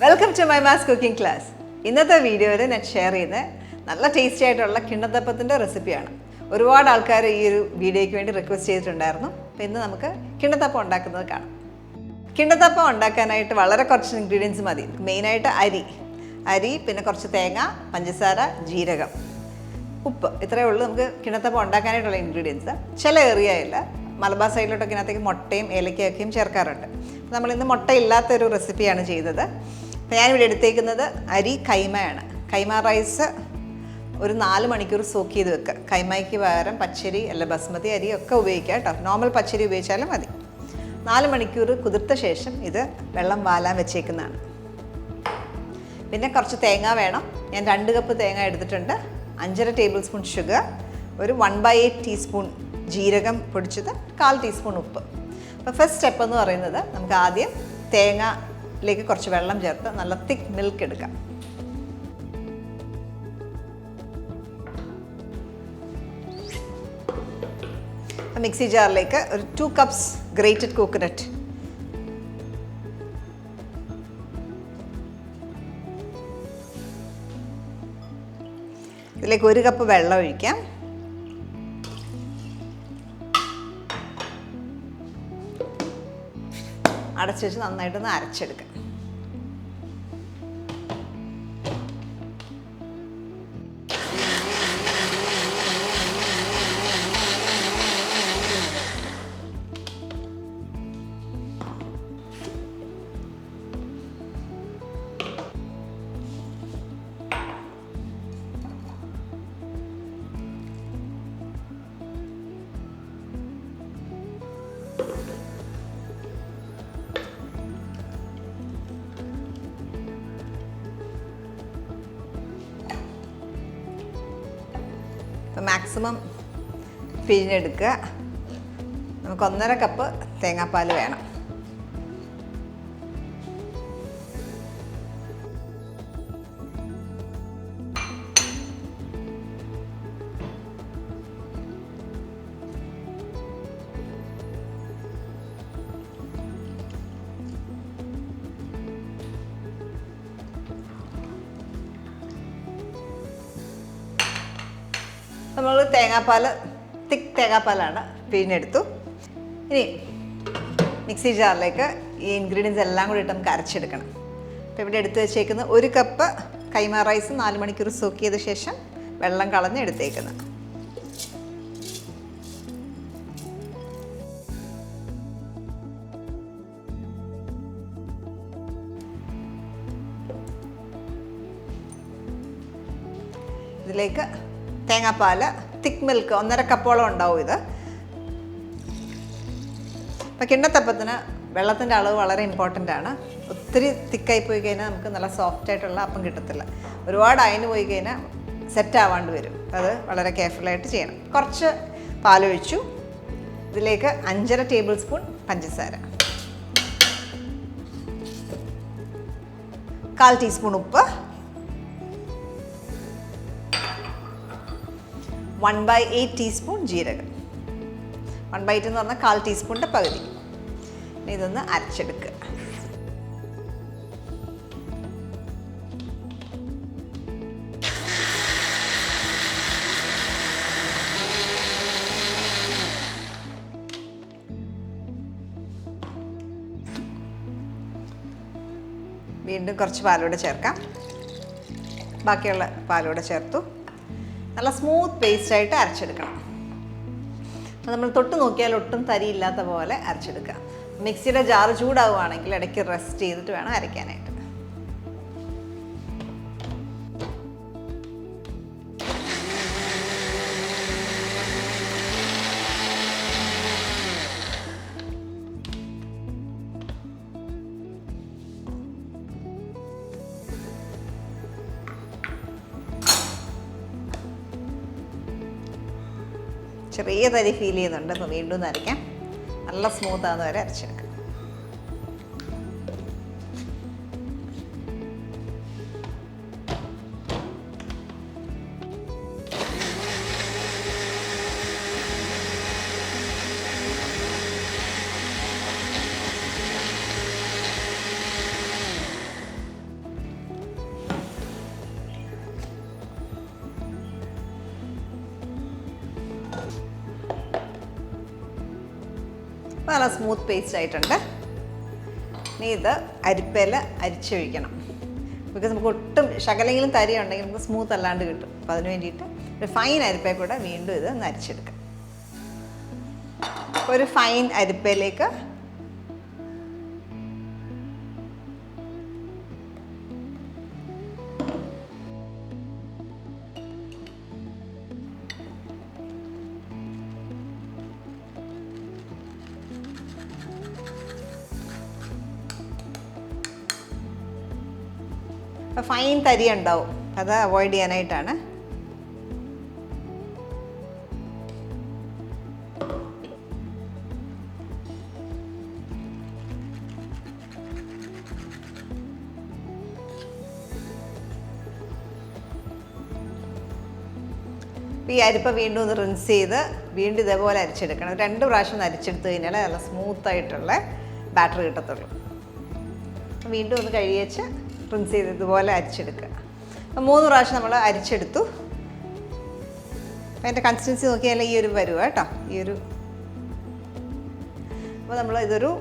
Welcome to Mahimas cooking class. ഇന്നത്തെ വീഡിയോയിൽ ഞാൻ ഷെയർ ചെയ്യുന്ന നല്ല ടേസ്റ്റി ആയിട്ടുള്ള കിണ്ണത്തപ്പത്തിൻ്റെ റെസിപ്പിയാണ്. ഒരുപാട് ആൾക്കാർ ഈ ഒരു വീഡിയോയ്ക്ക് വേണ്ടി റിക്വസ്റ്റ് ചെയ്തിട്ടുണ്ടായിരുന്നു. അപ്പോൾ ഇന്ന് നമുക്ക് കിണ്ണത്തപ്പം ഉണ്ടാക്കുന്നത് കാണാം. കിണ്ണത്തപ്പം ഉണ്ടാക്കാനായിട്ട് വളരെ കുറച്ച് ഇൻഗ്രീഡിയൻസ് മതി. മെയിനായിട്ട് അരി, പിന്നെ കുറച്ച് തേങ്ങ, പഞ്ചസാര, ജീരകം, ഉപ്പ്, ഇത്രയേ ഉള്ളൂ നമുക്ക് കിണ്ണത്തപ്പം ഉണ്ടാക്കാനായിട്ടുള്ള ഇൻഗ്രീഡിയൻസ്. ചില ഏറിയയിൽ മലബാർ സൈഡിലോട്ടൊക്കെ ഇതിനകത്തേക്ക് മുട്ടയും ഏലക്കയൊക്കെയും ചേർക്കാറുണ്ട്. നമ്മളിന്ന് മുട്ടയില്ലാത്തൊരു റെസിപ്പിയാണ് ചെയ്തത്. അപ്പോൾ ഞാനിവിടെ എടുത്തേക്കുന്നത് അരി കൈമയാണ്. കൈമ റൈസ് ഒരു 4 മണിക്കൂർ സോക്ക് ചെയ്ത് വെക്കുക. കൈമയ്ക്ക് പകരം പച്ചരി അല്ല ബസ്മതി അരി ഒക്കെ ഉപയോഗിക്കുക കേട്ടോ. നോർമൽ പച്ചരി ഉപയോഗിച്ചാലും മതി. 4 മണിക്കൂർ കുതിർത്ത ശേഷം ഇത് വെള്ളം വാലാൻ വെച്ചേക്കുന്നതാണ്. പിന്നെ കുറച്ച് തേങ്ങ വേണം. ഞാൻ 2 കപ്പ് തേങ്ങ എടുത്തിട്ടുണ്ട്. 5.5 ടേബിൾ സ്പൂൺ ഷുഗർ, ഒരു 1/8 ടീസ്പൂൺ ജീരകം പൊടിച്ചത്, 1/4 ടീസ്പൂൺ ഉപ്പ്. അപ്പോൾ ഫസ്റ്റ് സ്റ്റെപ്പ് എന്ന് പറയുന്നത് നമുക്ക് ആദ്യം തേങ്ങയിലേക്ക് കുറച്ച് വെള്ളം ചേർത്ത് നല്ല തിക്ക് മിൽക്ക് എടുക്കാം. മിക്സി ജാറിലേക്ക് ഒരു 2 കപ്സ് ഗ്രേറ്റഡ് കോക്കനട്ട്, ഇതിലേക്ക് 1 കപ്പ് വെള്ളം ഒഴിക്കാം. അടച്ചു വെച്ച് നന്നായിട്ടൊന്ന് അരച്ചെടുക്കാം. മാക്സിമം പിഴിഞ്ഞെടുക്കുക. നമുക്ക് 1.5 കപ്പ് തേങ്ങാപ്പാൽ വേണം. നമ്മൾ തിക്ക് തേങ്ങാപ്പാലാണ് പിഴിഞ്ഞെടുത്തു. ഇനി മിക്സി ജാറിലേക്ക് ഈ ഇൻഗ്രീഡിയൻസ് എല്ലാം കൂടി ഇട്ട് നമുക്ക് അരച്ചെടുക്കണം. അപ്പോൾ ഇവിടെ എടുത്ത് വെച്ചേക്കുന്ന 1 കപ്പ് കൈമ റൈസ് 4 മണിക്കൂർ സോക്ക് ചെയ്ത ശേഷം വെള്ളം കളഞ്ഞ് എടുത്തേക്കുന്നത്. ഇതിലേക്ക് തേങ്ങാപ്പാൽ, തിക്ക് മിൽക്ക് 1.5 കപ്പോളം ഉണ്ടാവും ഇത്. അപ്പോൾ കിണ്ണത്തപ്പത്തിന് വെള്ളത്തിൻ്റെ അളവ് വളരെ ഇമ്പോർട്ടൻ്റ് ആണ്. ഒത്തിരി തിക്കായി പോയി കഴിഞ്ഞാൽ നമുക്ക് നല്ല സോഫ്റ്റ് ആയിട്ടുള്ള അപ്പം കിട്ടത്തില്ല. ഒരുപാട് അയന് പോയി കഴിഞ്ഞാൽ സെറ്റ് ആവാണ്ട് വരും. അത് വളരെ കെയർഫുള്ളായിട്ട് ചെയ്യണം. കുറച്ച് പാലൊഴിച്ചു. ഇതിലേക്ക് 5.5 ടേബിൾ സ്പൂൺ പഞ്ചസാര, 1/4 ടീസ്പൂൺ ഉപ്പ്, 1/8 ടീസ്പൂൺ ജീരകം. 1/8 എന്ന് പറഞ്ഞാൽ 1/4 ടീസ്പൂണിൻ്റെ പകുതി. ഇതൊന്ന് അരച്ചെടുക്കുക. വീണ്ടും കുറച്ച് പാലൂടെ ചേർക്കാം. ബാക്കിയുള്ള പാലൂടെ ചേർത്തു. നല്ല സ്മൂത്ത് പേസ്റ്റായിട്ട് അരച്ചെടുക്കണം. അപ്പോൾ നമ്മൾ തൊട്ട് നോക്കിയാൽ ഒട്ടും തരിയില്ലാത്ത പോലെ അരച്ചെടുക്കുക. മിക്സിയുടെ ജാറ് ചൂടാവുകയാണെങ്കിൽ ഇടയ്ക്ക് റെസ്റ്റ് ചെയ്തിട്ട് വേണം അരയ്ക്കാനായിട്ട്. ചെറിയ തരി ഫീൽ ചെയ്യുന്നുണ്ട്. അപ്പോൾ വീണ്ടും ഒന്ന് അരയ്ക്കാം. നല്ല സ്മൂത്താകുന്ന വരെ അരച്ചെടുക്കാം. നല്ല സ്മൂത്ത് പേസ്റ്റ് ആയിട്ടുണ്ട്. ഇനി ഇത് അരിപ്പയിൽ അരിച്ചൊഴിക്കണം. ബിക്കോസ് നമുക്ക് ഒട്ടും ശകലെങ്കിലും തരി ഉണ്ടെങ്കിൽ നമുക്ക് സ്മൂത്ത് അല്ലാണ്ട് കിട്ടും. അപ്പോൾ അതിന് വേണ്ടിയിട്ട് ഒരു ഫൈൻ അരിപ്പയിൽ കൂടെ വീണ്ടും ഇത് ഒന്ന് അരിച്ചെടുക്കാം. ഒരു ഫൈൻ അരിപ്പയിലേക്ക് ഫൈൻ തരി ഉണ്ടാവും, അത് അവോയ്ഡ് ചെയ്യാനായിട്ടാണ്. ഈ അരിപ്പ വീണ്ടും ഒന്ന് റിൻസ് ചെയ്ത് വീണ്ടും ഇതേപോലെ അരിച്ചെടുക്കണം. 2 പ്രാവശ്യം ഒന്ന് അരിച്ചെടുത്ത് കഴിഞ്ഞാൽ നല്ല സ്മൂത്തായിട്ടുള്ള ബാറ്റർ കിട്ടത്തുള്ളൂ. വീണ്ടും ഒന്ന് കഴുകിച്ച് റിൻസ് ചെയ്ത് ഇതുപോലെ അരിച്ചെടുക്കുക. അപ്പോൾ 3 പ്രാവശ്യം നമ്മൾ അരിച്ചെടുത്തു. അപ്പോൾ അതിൻ്റെ കൺസിസ്റ്റൻസി നോക്കിയാൽ ഈ ഒരു വരുക കേട്ടോ, ഈ ഒരു. അപ്പോൾ നമ്മൾ ഇതൊരു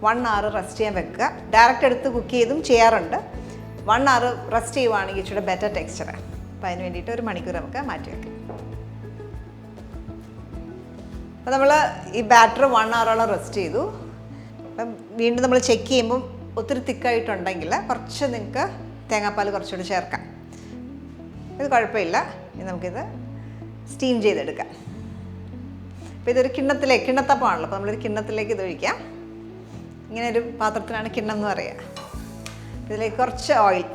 1 hour റെസ്റ്റ് ചെയ്യാൻ വെക്കുക. ഡയറക്റ്റ് എടുത്ത് കുക്ക് ചെയ്തും ചെയ്യാറുണ്ട്. 1 hour റെസ്റ്റ് ചെയ്യുവാണെങ്കിൽ ഇച്ചിരി ബെറ്റർ ടെക്സ്ചറാണ്. അപ്പോൾ അതിന് വേണ്ടിയിട്ട് 1 മണിക്കൂർ നമുക്ക് മാറ്റി വെക്കാം. അപ്പോൾ നമ്മൾ ഈ ബാറ്റർ 1 hour റെസ്റ്റ് ചെയ്തു. അപ്പം വീണ്ടും നമ്മൾ ചെക്ക് ചെയ്യുമ്പം ഒത്തിരി തിക്കായിട്ടുണ്ടെങ്കിൽ കുറച്ച് നിങ്ങൾക്ക് തേങ്ങാപ്പാൽ കുറച്ചുകൂടി ചേർക്കാം. ഇത് കുഴപ്പമില്ല. ഇനി നമുക്കിത് സ്റ്റീം ചെയ്തെടുക്കാം. അപ്പോൾ ഇതൊരു കിണ്ണത്തപ്പമാണല്ലോ. അപ്പോൾ നമ്മളൊരു കിണ്ണത്തിലേക്ക് ഇത് ഒഴിക്കാം. ഇങ്ങനെ ഒരു പാത്രത്തിലാണ് കിണ്ണം എന്ന് പറയുക. ഇതിലേക്ക് കുറച്ച് ഓയിൽ,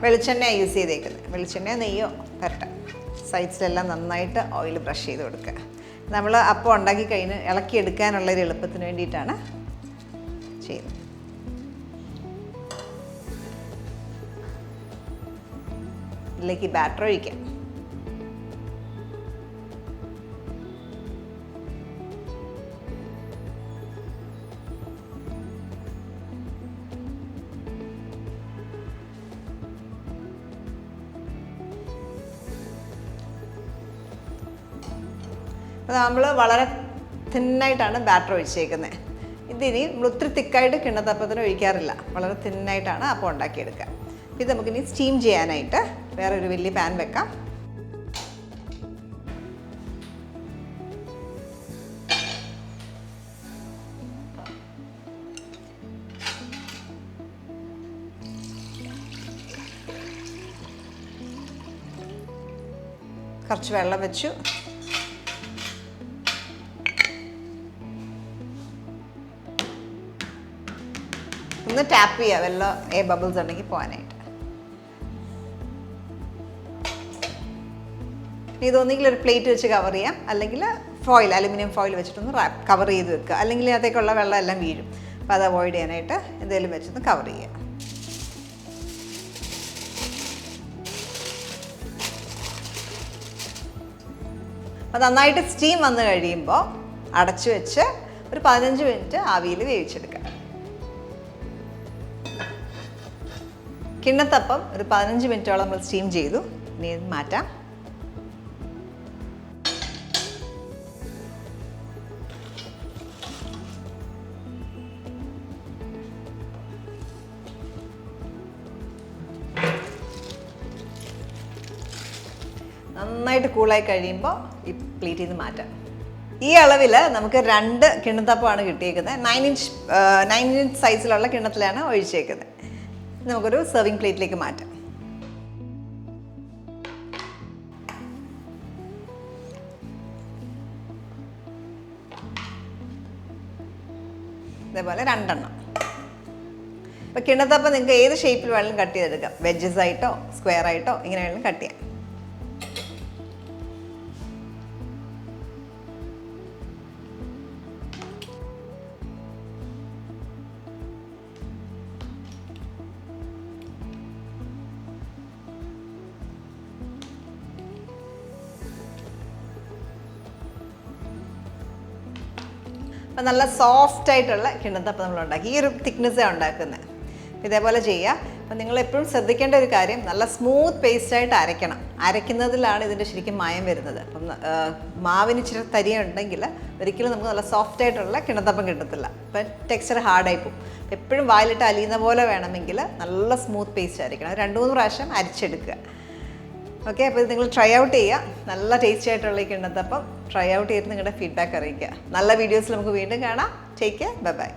വെളിച്ചെണ്ണയാണ് യൂസ് ചെയ്തേക്കുന്നത്. വെളിച്ചെണ്ണയോ നെയ്യോ പരട്ടെ. സൈഡ്സിലെല്ലാം നന്നായിട്ട് ഓയിൽ ബ്രഷ് ചെയ്ത് കൊടുക്കുക. നമ്മൾ അപ്പം ഉണ്ടാക്കി കഴിഞ്ഞ് ഇളക്കിയെടുക്കാനുള്ളൊരു എളുപ്പത്തിന് വേണ്ടിയിട്ടാണ് ചെയ്യുന്നത്. ഇതിലേക്ക് ബാറ്റർ ഒഴിക്കാം. നമ്മൾ വളരെ തിന്നായിട്ടാണ് ബാറ്റർ ഒഴിച്ചേക്കുന്നത്. ഇതിനി നമ്മൾ ഒത്തിരി തിക്കായിട്ട് കിണ്ണത്തപ്പത്തിന് ഒഴിക്കാറില്ല. വളരെ തിന്നായിട്ടാണ് അപ്പം ഉണ്ടാക്കിയെടുക്കുക. ഇത് നമുക്കിനി സ്റ്റീം ചെയ്യാനായിട്ട് വേറെ ഒരു വലിയ പാൻ വെക്കാം. കുറച്ച് വെള്ളം വെച്ചു. ഒന്ന് ടാപ്പ് ചെയ്യുക വല്ല എയർ ബബിൾസ് ഉണ്ടെങ്കിൽ പോകാനായിട്ട്. ഇതൊന്നെങ്കിൽ ഒരു പ്ലേറ്റ് വെച്ച് കവർ ചെയ്യാം, അല്ലെങ്കിൽ ഫോയിൽ, അലുമിനിയം ഫോയിൽ വെച്ചിട്ടൊന്ന് കവർ ചെയ്ത് വെക്കുക. അല്ലെങ്കിൽ അതിലേക്കുള്ള വെള്ളം എല്ലാം വീഴും. അപ്പോൾ അത് അവോയ്ഡ് ചെയ്യാനായിട്ട് എന്തെങ്കിലും വെച്ചൊന്ന് കവർ ചെയ്യുക. അപ്പോൾ നന്നായിട്ട് സ്റ്റീം വന്ന് കഴിയുമ്പോൾ അടച്ചു വെച്ച് ഒരു 15 മിനിറ്റ് ആവിയിൽ വേവിച്ചെടുക്കുക. കിണ്ണത്തപ്പം ഒരു 15 മിനിറ്റോളം നമ്മൾ സ്റ്റീം ചെയ്തു. ഇനി മാറ്റാം. നന്നായിട്ട് കൂളായി കഴിയുമ്പോൾ ഈ പ്ലേറ്റിൽ നിന്ന് മാറ്റാം. ഈ അളവിൽ നമുക്ക് 2 കിണ്ണത്തപ്പമാണ് കിട്ടിയേക്കുന്നത്. 9 ഇഞ്ച് സൈസിലുള്ള കിണ്ണത്തിലാണ് ഒഴിച്ചേക്കുന്നത്. നമുക്കൊരു സെർവിങ് പ്ലേറ്റിലേക്ക് മാറ്റാം. ഇതേപോലെ 2 എണ്ണം. ഇപ്പോൾ കിണ്ണത്തപ്പം നിങ്ങൾക്ക് ഏത് ഷേപ്പിൽ വേണമെങ്കിലും കട്ട് ചെയ്തെടുക്കാം. വെഡ്ജസ് ആയിട്ടോ സ്ക്വയർ ആയിട്ടോ ഇങ്ങനെ വേണമെങ്കിലും കട്ട് ചെയ്യാം. അപ്പം നല്ല സോഫ്റ്റ് ആയിട്ടുള്ള കിണ്ണത്തപ്പം നമ്മൾ ഉണ്ടാക്കി. ഈ ഒരു തിക്നെസ്സാണ് ഉണ്ടാക്കുന്നത്. ഇതേപോലെ ചെയ്യുക. അപ്പം നിങ്ങൾ എപ്പോഴും ശ്രദ്ധിക്കേണ്ട ഒരു കാര്യം നല്ല സ്മൂത്ത് പേസ്റ്റായിട്ട് അരയ്ക്കണം. അരയ്ക്കുന്നതിലാണ് ഇതിൻ്റെ ശരിക്കും മായം വരുന്നത്. അപ്പം മാവിന് ഇച്ചിരി തരിയുണ്ടെങ്കിൽ ഒരിക്കലും നമുക്ക് നല്ല സോഫ്റ്റ് ആയിട്ടുള്ള കിണ്ണത്തപ്പം കിട്ടത്തില്ല. അപ്പം ടെക്സ്ചർ ഹാർഡായി പോകും. എപ്പോഴും വായിലിട്ട് അലിയുന്ന പോലെ വേണമെങ്കിൽ നല്ല സ്മൂത്ത് പേസ്റ്റ് അരയ്ക്കണം. 2-3 പ്രാവശ്യം അരച്ചെടുക്കുക. ഓക്കെ, അപ്പോൾ ഇത് നിങ്ങൾ ട്രൈ ഔട്ട് ചെയ്യുക. നല്ല ടേസ്റ്റി ആയിട്ടുള്ള ഈ കിണ്ണത്തപ്പം ട്രൈ ഔട്ട് ചെയ്ത് നിങ്ങളുടെ ഫീഡ്ബാക്ക് അറിയിക്കുക. നല്ല വീഡിയോസിൽ നമുക്ക് വീണ്ടും കാണാം. Take care, bye bye.